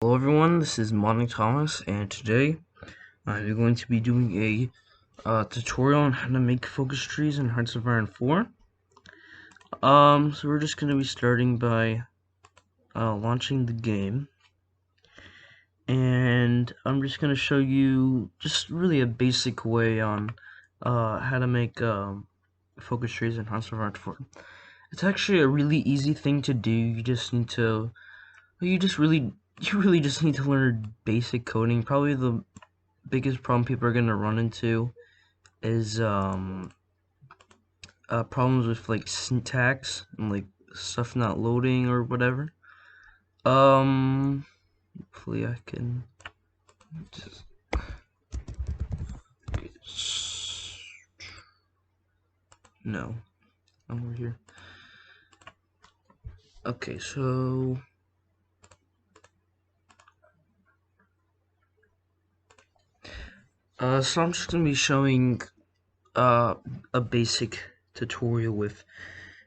Hello everyone, this is Monty Thomas, and today I'm going to be doing a tutorial on how to make focus trees in Hearts of Iron 4. So we're just going to be starting by launching the game, and I'm just going to show you just really a basic way on how to make focus trees in Hearts of Iron 4. It's actually a really easy thing to do. You just need to, you really just need to learn basic coding. Probably the biggest problem people are gonna run into is problems with like syntax and like stuff not loading or whatever. Hopefully I can just no, over here. Okay, so so I'm just gonna be showing a basic tutorial with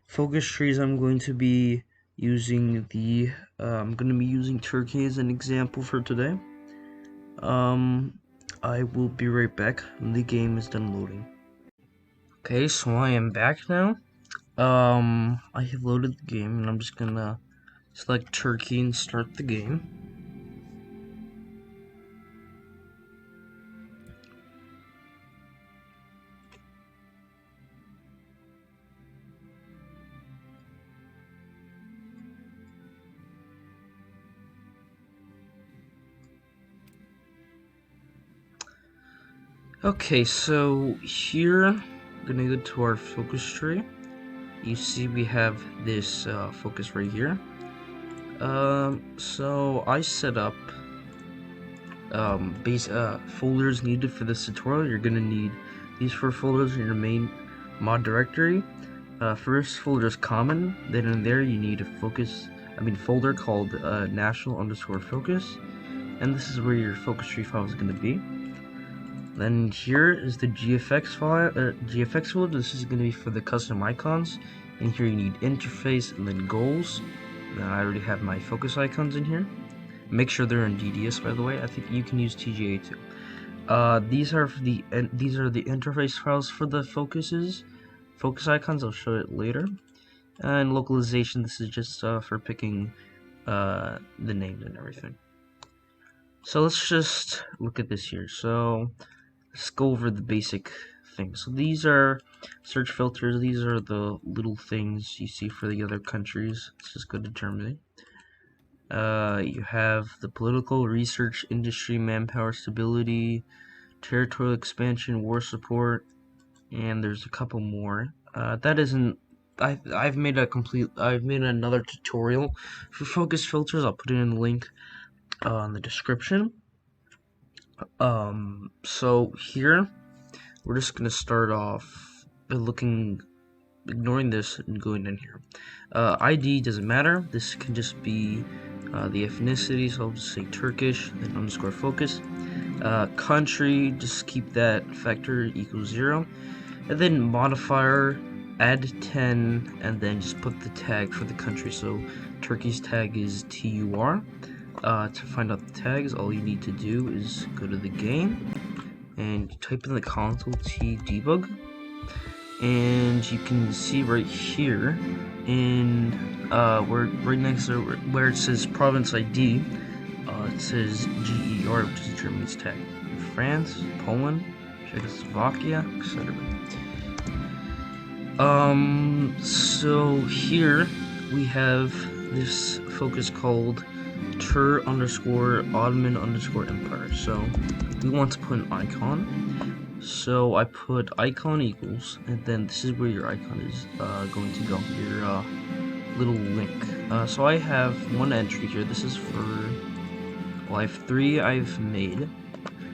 focus trees. I'm going to be using Turkey as an example for today. I will be right back when the game is done loading. Okay, so I am back now. I have loaded the game, and I'm just gonna select Turkey and start the game. Okay, so here, I'm gonna go to our focus tree. You see we have this focus right here. So I set up folders needed for this tutorial. You're gonna need these 4 folders in your main mod directory. First folder is common. Then in there you need a folder called national_focus, and this is where your focus tree file is gonna be. Then here is the GFX folder. This is gonna be for the custom icons. And here you need interface and then goals. Then I already have my focus icons in here. Make sure they're in DDS, by the way. I think you can use TGA too. These are the interface files for the focus icons. I'll show it later. And localization. This is just for picking the names and everything. So let's just look at this here. So let's go over the basic things. So these are search filters. These are the little things you see for the other countries. Let's just go to Germany. You have the political, research, industry, manpower, stability, territorial expansion, war support, and there's a couple more. That isn't. I've made another tutorial for focus filters. I'll put it in the link in the description. So here we're just gonna start off by ignoring this and going in here. ID doesn't matter. This can just be the ethnicity, so I'll just say Turkish, then _focus. Country, just keep that factor equals 0. And then modifier, add 10, and then just put the tag for the country. So Turkey's tag is TUR. To find out the tags, all you need to do is go to the game and type in the console T debug. And you can see right here in right next to where it says province ID, it says GER, which is Germany's tag. France, Poland, Czechoslovakia, etc. So here we have this focus called Ottoman_Empire. So we want to put an icon. So I put icon equals, and then this is where your icon is going to go. Your little link. So I have one entry here. This is for, well, I have 3 I've made.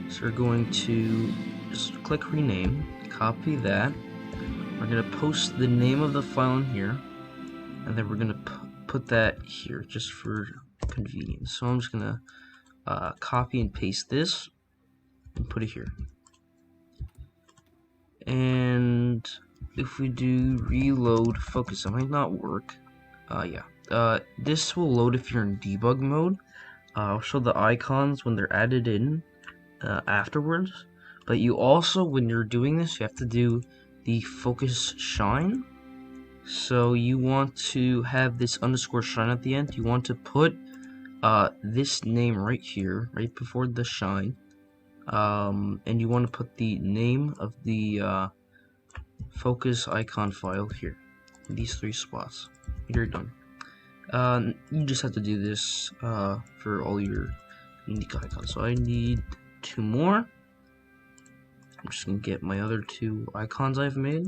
So we're going to just click rename, copy that. We're gonna post the name of the file in here, and then we're gonna put that here just for convenience. So I'm just gonna copy and paste this and put it here. And if we do reload focus, it might not work. This will load if you're in debug mode. I'll show the icons when they're added in afterwards. But you also, when you're doing this, you have to do the focus shine. So you want to have this underscore shine at the end. You want to put this name right here, right before the shine. And you want to put the name of the focus icon file here, in these 3 spots. You're done. You just have to do this for all your unique icons. So I need 2 more. I'm just gonna get my other 2 icons I've made.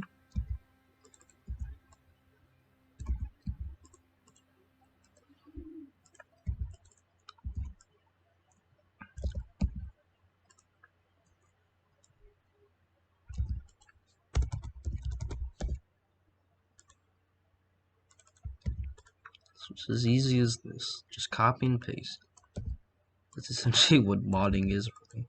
So it's as easy as this. Just copy and paste. That's essentially what modding is, really.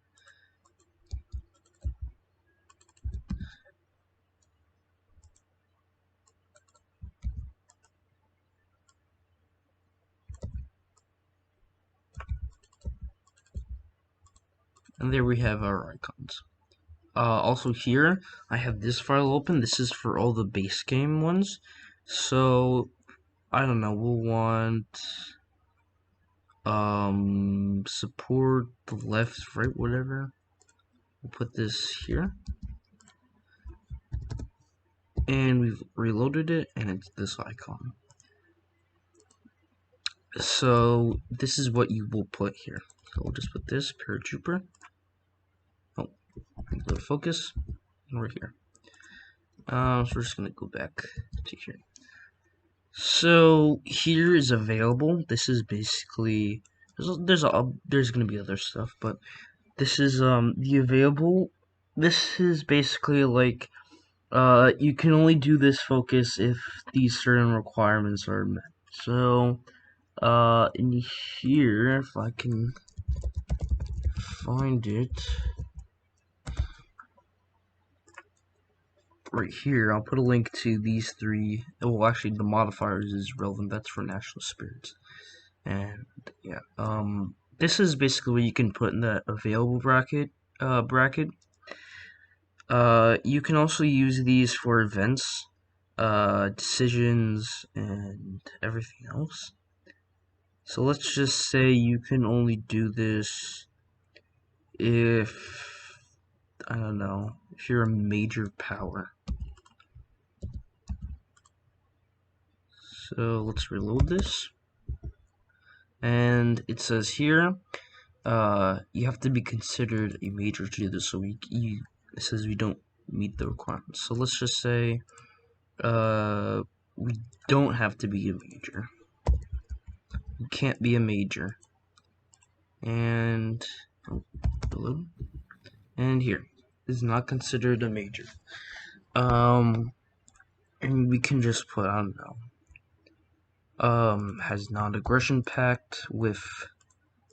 And there we have our icons. Also here, I have this file open. This is for all the base game ones. So, I don't know, we'll want support the left, right, whatever. We'll put this here. And we've reloaded it, and it's this icon. So this is what you will put here. So we'll just put this paratrooper. Oh, go to focus, and we're here. So we're just gonna go back to here. So here is available. This is basically there's gonna be other stuff, but this is the available. This is basically like you can only do this focus if these certain requirements are met. So in here, if I can find it right here, I'll put a link to these 3. Well, actually, the modifiers is relevant. That's for national spirits. And yeah, this is basically what you can put in the available bracket. You can also use these for events, decisions, and everything else. So let's just say you can only do this if, I don't know, if you're a major power. So let's reload this. And it says here, you have to be considered a major to do this. So it says we don't meet the requirements. So let's just say, we don't have to be a major. You can't be a major. And, hello? And here, is not considered a major. And we can just put, I don't know, has non-aggression pact with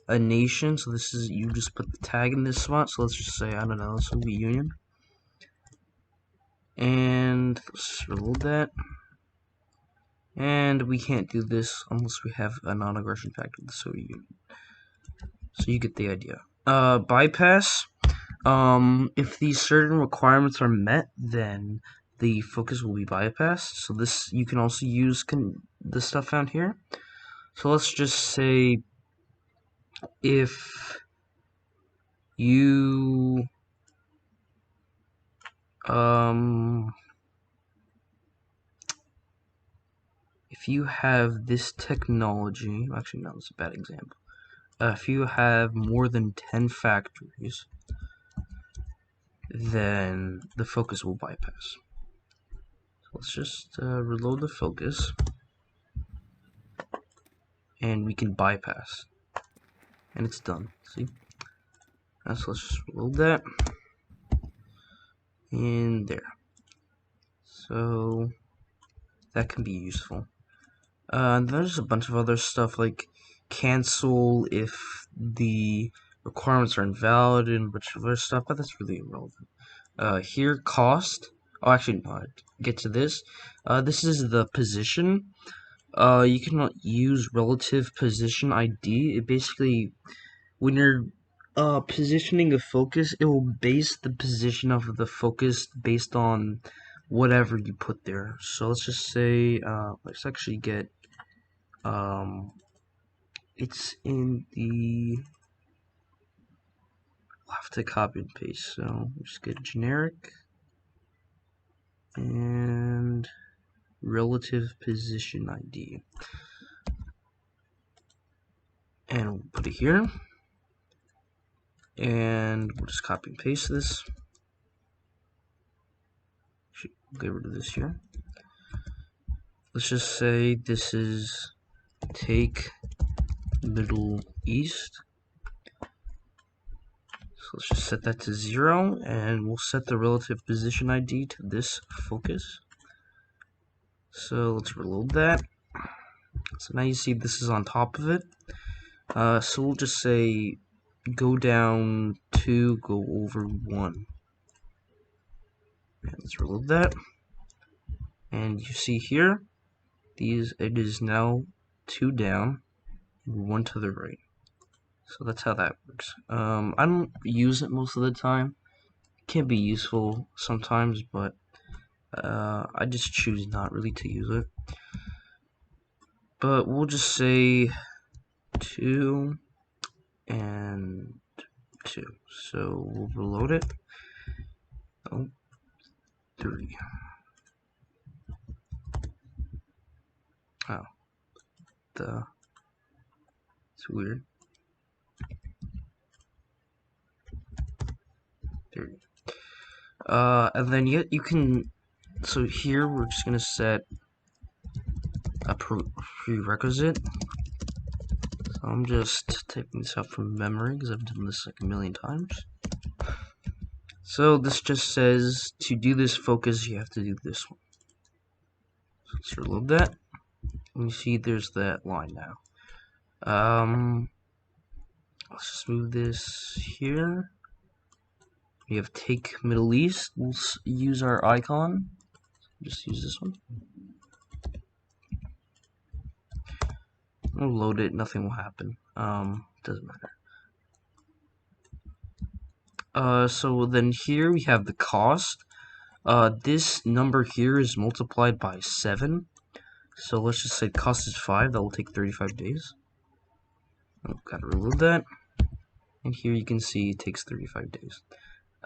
a nation. So this is, you just put the tag in this spot. So let's just say, I don't know, Soviet Union. And let's reload that. And we can't do this unless we have a non-aggression pact with the Soviet Union. So you get the idea. Bypass. If these certain requirements are met, then the focus will be bypassed. So this, you can also use the stuff found here. So let's just say if you have this technology, actually no, that's a bad example. If you have more than 10 factories, then the focus will bypass. So let's just reload the focus, and we can bypass, and it's done. See? So let's just reload that, and there. So that can be useful. There's a bunch of other stuff like cancel if the requirements are invalid and a bunch of other stuff, but that's really irrelevant. Here, cost. Oh, actually, no, I'd get to this. This is the position. You cannot use relative position ID. It basically, when you're positioning a focus, it will base the position of the focus based on whatever you put there. So let's just say, let's actually get, it's in the, I'll have to copy and paste. So just get a generic and relative position ID, and we'll put it here. And we'll just copy and paste this. Get rid of this here. Let's just say this is take Middle East. So let's just set that to 0, and we'll set the relative position ID to this focus. So let's reload that. So now you see this is on top of it. So we'll just say go down 2, go over 1. And let's reload that. And you see here, it is now 2 down and 1 to the right. So that's how that works. I don't use it most of the time. It can be useful sometimes, but I just choose not really to use it. But we'll just say 2 and 2. So we'll reload it. Oh, 3. Oh, it's weird. 3. And then you can. So here we're just gonna set a prerequisite. So I'm just taking this out from memory because I've done this like a million times. So this just says to do this focus, you have to do this one. So let's reload that. And you see there's that line now. Let's just move this here. We have take Middle East. We'll use our icon. Just use this one. We'll load it. Nothing will happen. Doesn't matter. So then here we have the cost. This number here is multiplied by 7. So let's just say cost is 5. That will take 35 days. Oh, gotta reload that. And here you can see it takes 35 days.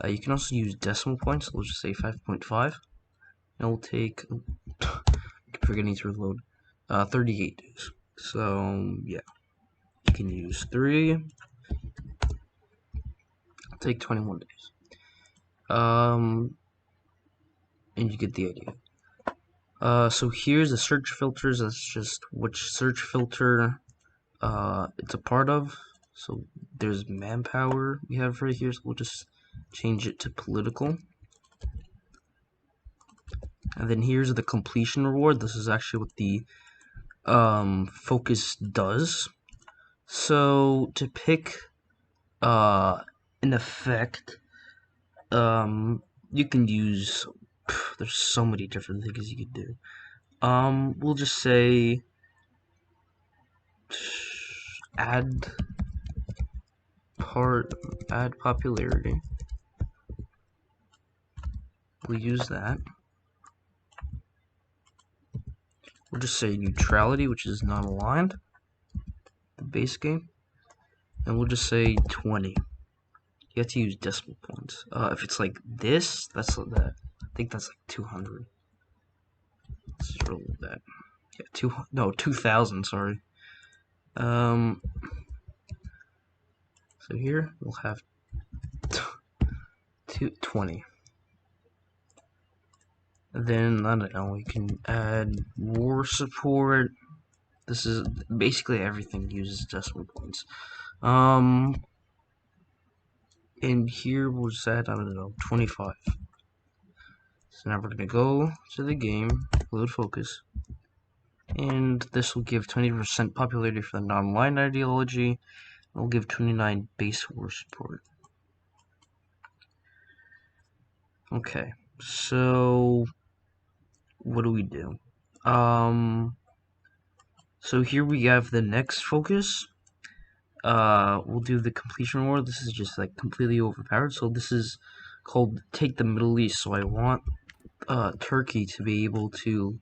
You can also use decimal points. So we'll just say 5.5. And it will take, keep forgetting to reload, 38 days. So yeah, you can use 3. Take 21 days. And you get the idea. So here's the search filters. That's just which search filter it's a part of. So there's manpower we have right here. So we'll just change it to political. And then here's the completion reward. This is actually what the focus does. So to pick an effect, you can use, there's so many different things you can do. We'll just say add popularity. We'll use that. We'll just say neutrality, which is not aligned, the base game, and we'll just say 20. You have to use decimal points. If it's like this, that's that. I think that's like 200. Let's just roll with that. Yeah, 2,000. Sorry. So here we'll have 20. Then I don't know. We can add war support. This is basically everything uses decimal points. And here we'll just add, I don't know, 25. So now we're gonna go to the game, load focus, and this will give 20% popularity for the non-aligned ideology. We'll give 29 base war support. Okay, so what do we do? So here we have the next focus. We'll do the completion war. This is just like completely overpowered. So this is called take the Middle East. So I want Turkey to be able to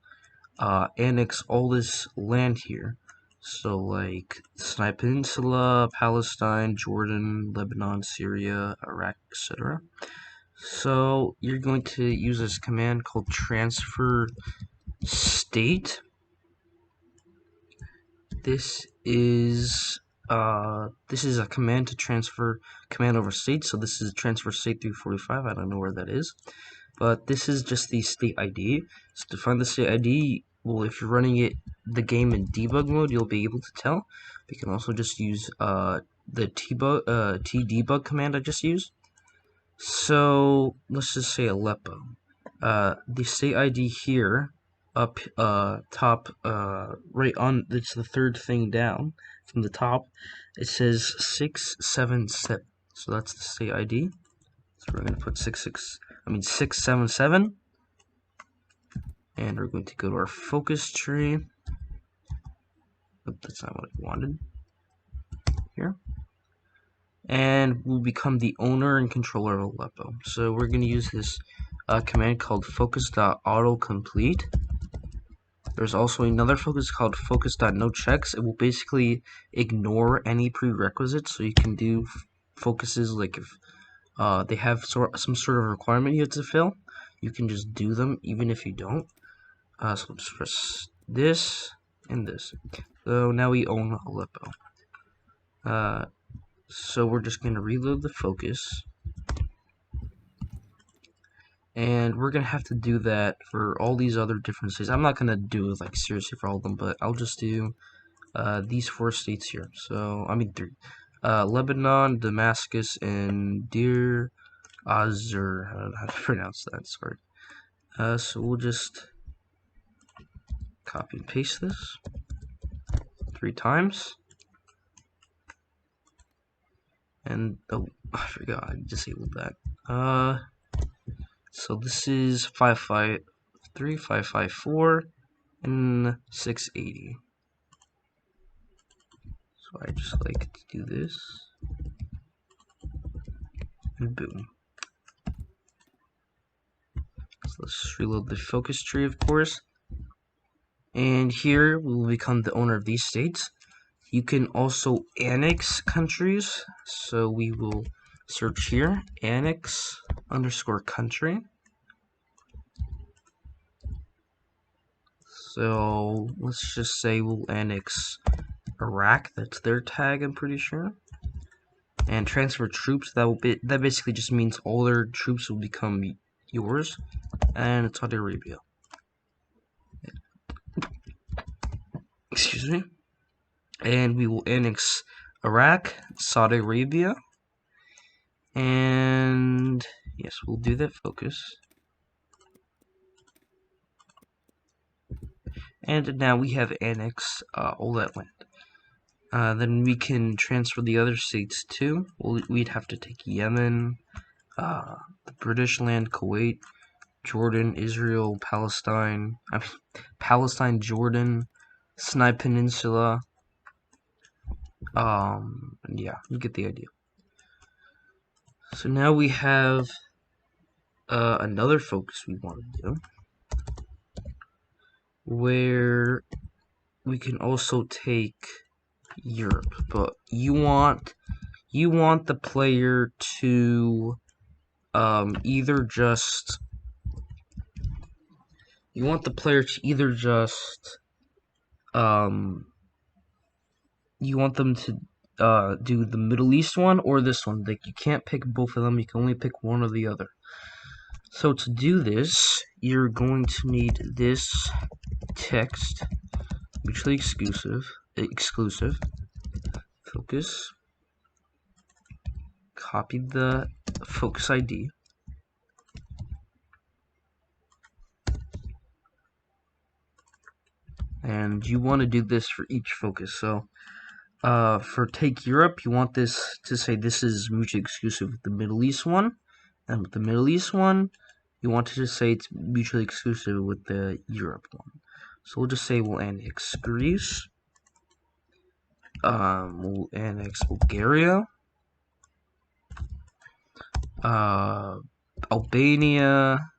annex all this land here. So like Sinai Peninsula, Palestine, Jordan, Lebanon, Syria, Iraq, etc. So you're going to use this command called transfer state. This is a command to transfer command over state. So this is transfer state 345. I don't know where that is, but this is just the state ID. So to find the state ID, well, if you're running the game in debug mode, you'll be able to tell. You can also just use the tdebug command I just used. So let's just say Aleppo. The state ID here, up top, right on, it's the third thing down from the top. It says 677. So that's the state ID. So we're gonna put 677, and we're going to go to our focus tree. Oop, that's not what I wanted. Here. And we'll become the owner and controller of Aleppo. So we're going to use this command called focus.autocomplete. There's also another focus called focus.nochecks. It will basically ignore any prerequisites, so you can do focuses like if they have some sort of requirement you have to fill, you can just do them even if you don't. So we'll just press this and this. So now we own Aleppo. So we're just going to reload the focus. And we're going to have to do that for all these other different states. I'm not going to do it like seriously for all of them, but I'll just do these 4 states here. So, I mean 3. Lebanon, Damascus, and Deir Azur. I don't know how to pronounce that, sorry. So we'll just copy and paste this 3 times. And, oh, I forgot, I disabled that. So this is 553, 554, and 680. So I just like to do this, and boom. So let's reload the focus tree, of course. And here we will become the owner of these states. You can also annex countries. So we will search here, annex _ country. So let's just say we'll annex Iraq. That's their tag, I'm pretty sure. And transfer troops. That basically just means all their troops will become yours. And Saudi Arabia. Excuse me. And we will annex Iraq, Saudi Arabia, and yes, we'll do that focus. And now we have annexed all that land. Then we can transfer the other states too. We'd have to take Yemen, the British land, Kuwait, Jordan, Israel, Palestine, Jordan, Sinai Peninsula. Yeah, you get the idea. So now we have another focus we want to do, where we can also take Europe, but you want the player to either just you want the player to either just you want them to do the Middle East one or this one. Like, you can't pick both of them, you can only pick one or the other. So to do this, you're going to need this text, mutually exclusive, focus, copy the focus ID, and you want to do this for each focus. So for take Europe, you want this to say this is mutually exclusive with the Middle East one, and with the Middle East one, you want to just say it's mutually exclusive with the Europe one. So we'll just say we'll annex Greece, We'll annex Bulgaria, Albania,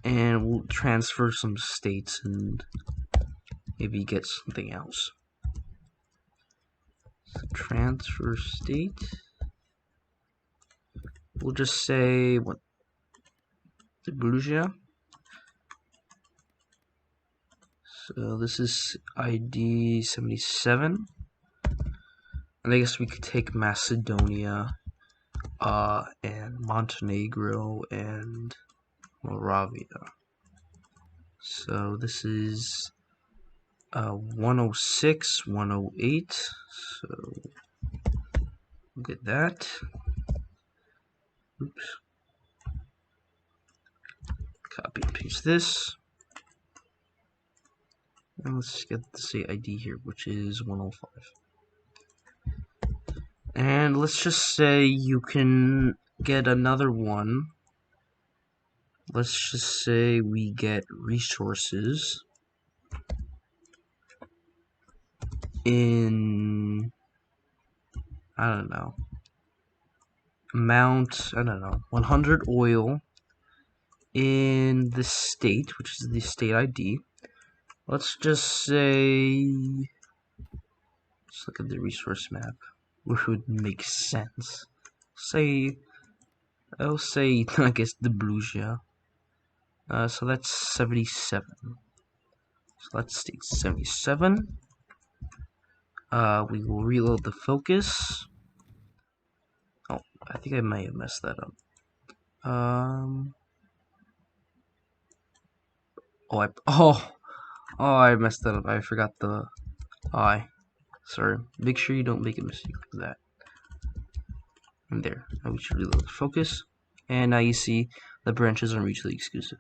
and we'll transfer some states and maybe get something else. So transfer state. We'll just say what? Zaporizhia. So this is ID 77. And I guess we could take Macedonia, and Montenegro and Moravia. So this is 106, 108. So we'll get that. Oops. Copy and paste this. And let's get the state ID here, which is 105. And let's just say you can get another one. Let's just say we get resources in, I don't know, amount, I don't know, 100 oil in the state, which is the state ID. Let's just say, let's look at the resource map, which would make sense. I'll say, I guess, the Blusia. So that's 77. So that's state 77. We will reload the focus. Oh, I think I may have messed that up. I messed that up. I forgot the I. Sorry. Make sure you don't make a mistake like that. And there. Now we should reload the focus. And now you see the branches are mutually exclusive.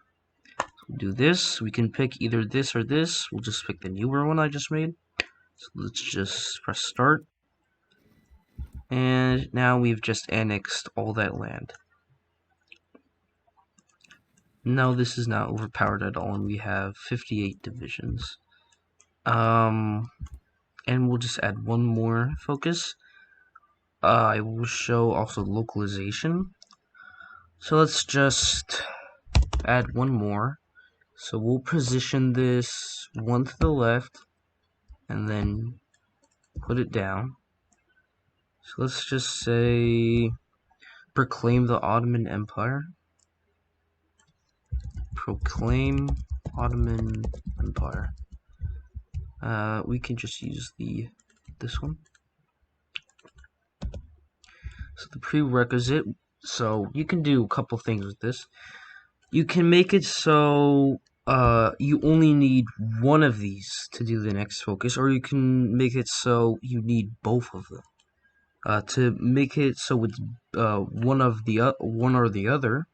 So we'll do this. We can pick either this or this. We'll just pick the newer one I just made. So let's just press start. And now we've just annexed all that land. No, this is not overpowered at all, and we have 58 divisions. And we'll just add one more focus. I will show also localization. So let's just add one more. So we'll position this one to the left, and then put it down. So let's just say, proclaim the Ottoman Empire. Proclaim Ottoman Empire. We can just use this one. So the prerequisite, so you can do a couple things with this. You can make it so you only need one of these to do the next focus, or you can make it so you need both of them. To make it so it's one or the other,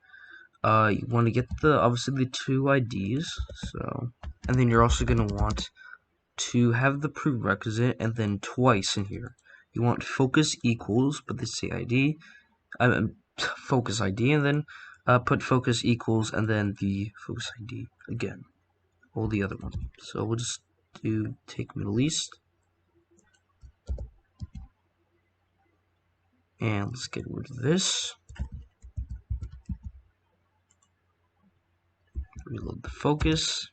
you want to get obviously the two IDs. So, and then you're also gonna want to have the prerequisite, and then twice in here. You want focus equals, but this say ID, focus ID, and then put focus equals, and then the focus ID again, all the other ones. So we'll just take Middle East, and let's get rid of this. Reload the focus,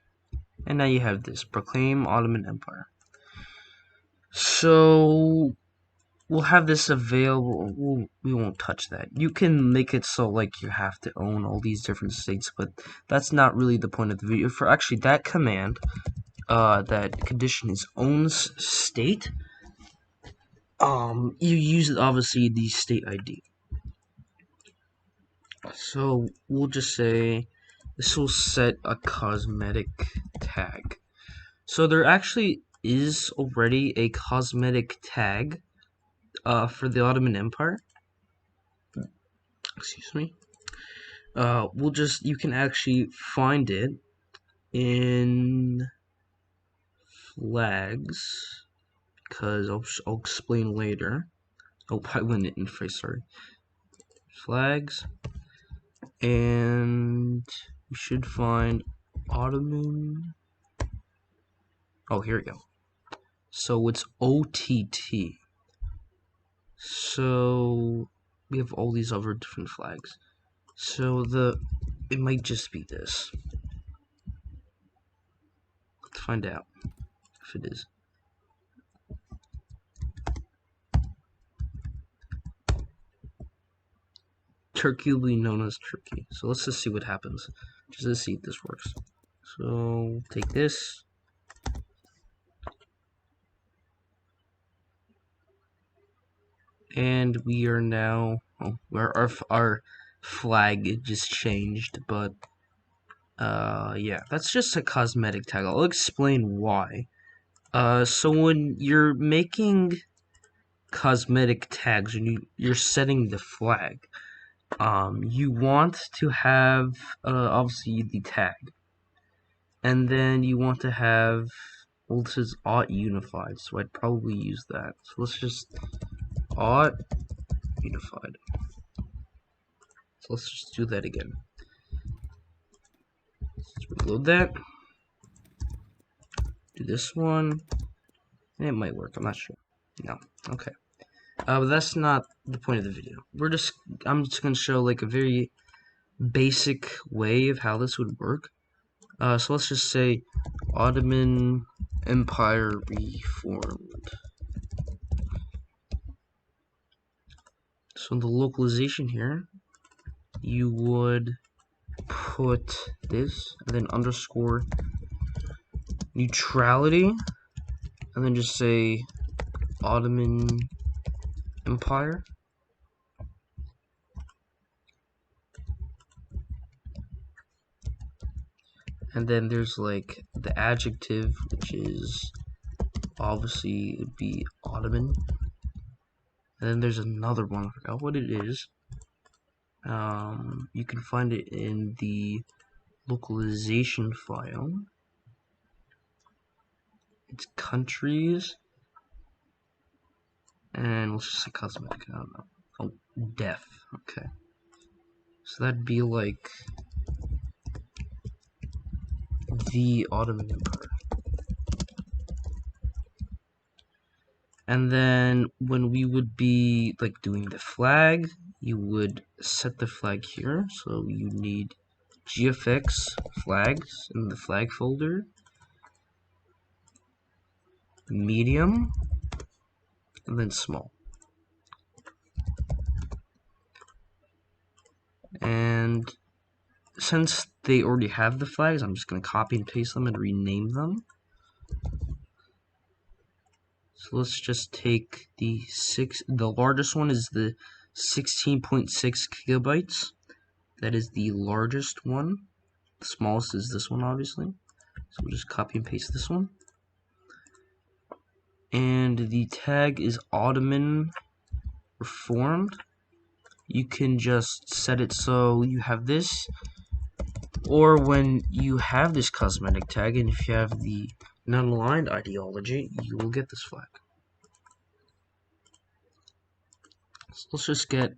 and now you have this, proclaim Ottoman Empire. So we'll have this available. We won't touch that. You can make it so like you have to own all these different states, but that's not really the point of the video. For actually that command, that condition is owns state. You use obviously the state ID. So we'll just say this will set a cosmetic tag. So there actually is already a cosmetic tag for the Ottoman Empire. Excuse me. You can actually find it in flags, because I'll explain later. Oh, I went in phrase, sorry. Flags, and we should find Ottoman. Oh, here we go. So it's OTT. So we have all these other different flags. So it might just be this. Let's find out if it is. Turkey will be known as Turkey. So let's just see what happens. Just to see if this works. So take this. And we are now, our flag just changed, but yeah, that's just a cosmetic tag. I'll explain why. So when you're making cosmetic tags and you're setting the flag, you want to have obviously the tag, and then you want to have, well, this is aught unified, so I'd probably use that. So let's just aught unified. So let's just do that again. Let's reload that. Do this one. And it might work, I'm not sure. No. Okay. But that's not the point of the video. I'm just gonna show like a very basic way of how this would work. So let's just say Ottoman Empire reformed. So in the localization here, you would put this and then underscore neutrality and then just say Ottoman Empire. And then there's like the adjective, which is obviously it would be Ottoman. And then there's another one, I forgot what it is. You can find it in the localization file. It's countries. And let's just say cosmetic, I don't know. Oh, death, okay. So that'd be like the Ottoman Empire. And then when we would be like doing the flag, you would set the flag here. So you need GFX flags in the flag folder, medium, and then small. And since they already have the flags, I'm just going to copy and paste them and rename them. So let's just take the largest one is the 16.6 gigabytes. That is the largest one. The smallest is this one, obviously. So we'll just copy and paste this one. And the tag is Ottoman Reformed. You can just set it so you have this, or when you have this cosmetic tag, and if you have the non-aligned ideology, you will get this flag. So let's just get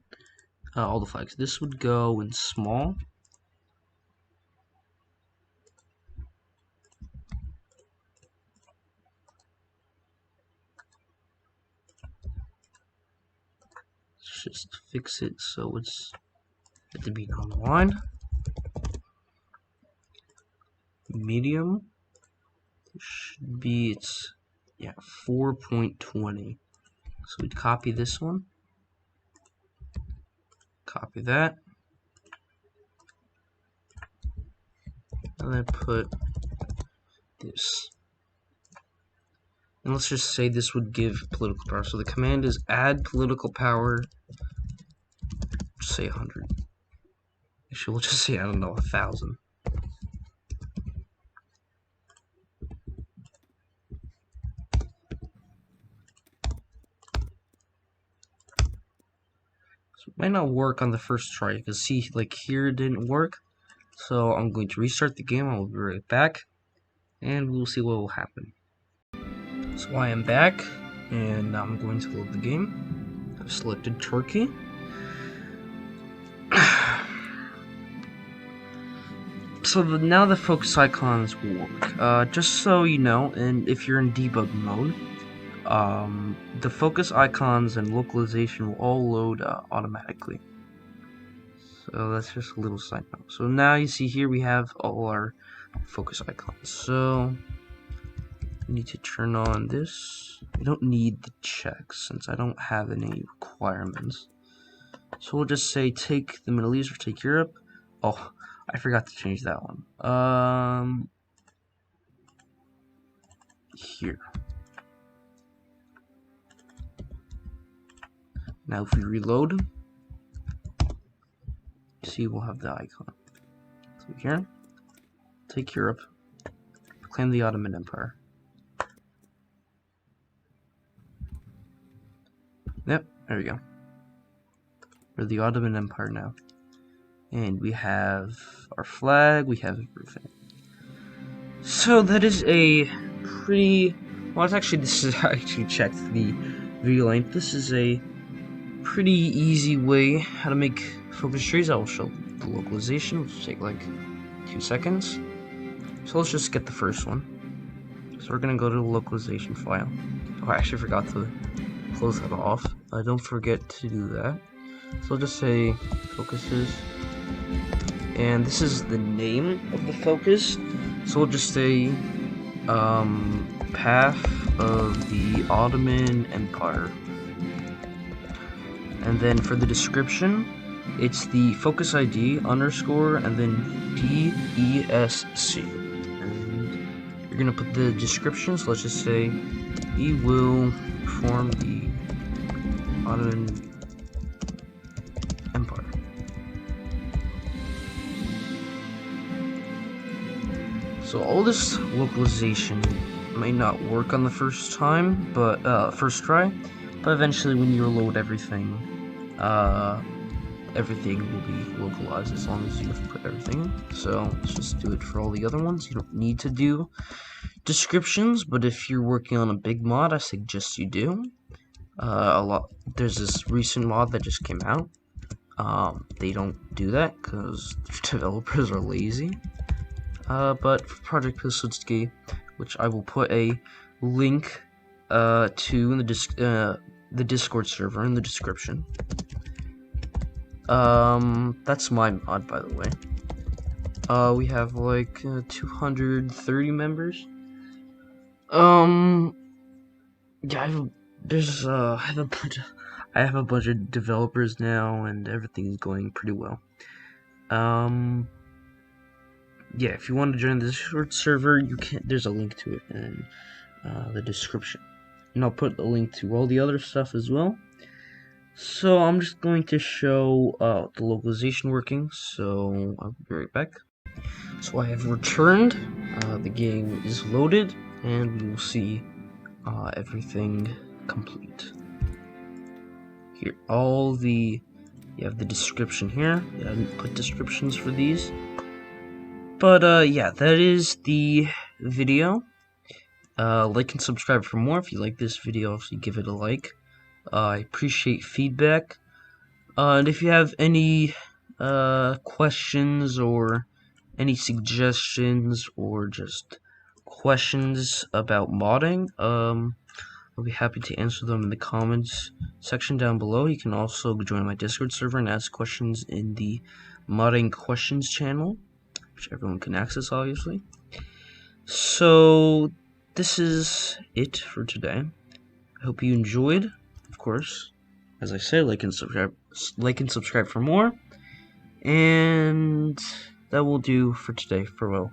all the flags. This would go in small. Let's just fix it so it's to be non-aligned. Medium should be 4.20. So we'd copy this one, copy that, and then put this. And let's just say this would give political power. So the command is add political power, say 100. Actually, we'll just say, I don't know, 1,000. So it might not work on the first try. You can see, like, here it didn't work. So I'm going to restart the game. I'll be right back. And we'll see what will happen. So I am back. And now I'm going to load the game. I've selected Turkey. So now the focus icons will work. Just so you know, and if you're in debug mode, the focus icons and localization will all load automatically. So that's just a little side note. So now you see here we have all our focus icons. So we need to turn on this. We don't need the check since I don't have any requirements. So we'll just say take the Middle East or take Europe. Oh, I forgot to change that one. Here. Now if we reload, see we'll have the icon. So here, take Europe, claim the Ottoman Empire. Yep, there we go. We're the Ottoman Empire now. And we have our flag, we have everything. So that is a pretty... Well, it's actually, this is, I actually checked the video length. This is a pretty easy way how to make focus trees. I will show the localization, which will take like 2 seconds. So let's just get the first one. So we're gonna go to the localization file. Oh, I actually forgot to close that off. Don't forget to do that. So I'll just say focuses, and this is the name of the focus. So we'll just say path of the Ottoman Empire. And then for the description, it's the focus ID underscore and then DESC. And you're gonna put the description, so let's just say he will form the Ottoman Empire. So all this localization may not work on the first time, but first try, but eventually when you load everything, everything will be localized as long as you have put everything in. So let's just do it for all the other ones. You don't need to do descriptions, but if you're working on a big mod, I suggest you do. There's this recent mod that just came out. They don't do that because developers are lazy. But for Project Pilsudski, which I will put a link to in the Discord server in the description. That's my mod, by the way. We have like 230 members. Yeah, I have a bunch of developers now, and everything's going pretty well. Yeah, if you want to join the Discord server, you can. There's a link to it in the description, and I'll put the link to all the other stuff as well. So I'm just going to show the localization working. So I'll be right back. So I have returned. The game is loaded, and we will see everything complete. Here, you have the description here. I didn't put descriptions for these. But, yeah, that is the video. Like and subscribe for more. If you like this video, obviously give it a like. I appreciate feedback. And if you have any, questions or any suggestions or just questions about modding, I'll be happy to answer them in the comments section down below. You can also join my Discord server and ask questions in the modding questions channel, which everyone can access, obviously. So this is it for today. I hope you enjoyed. Of course, as I said, like and subscribe for more. And that will do for today. Farewell.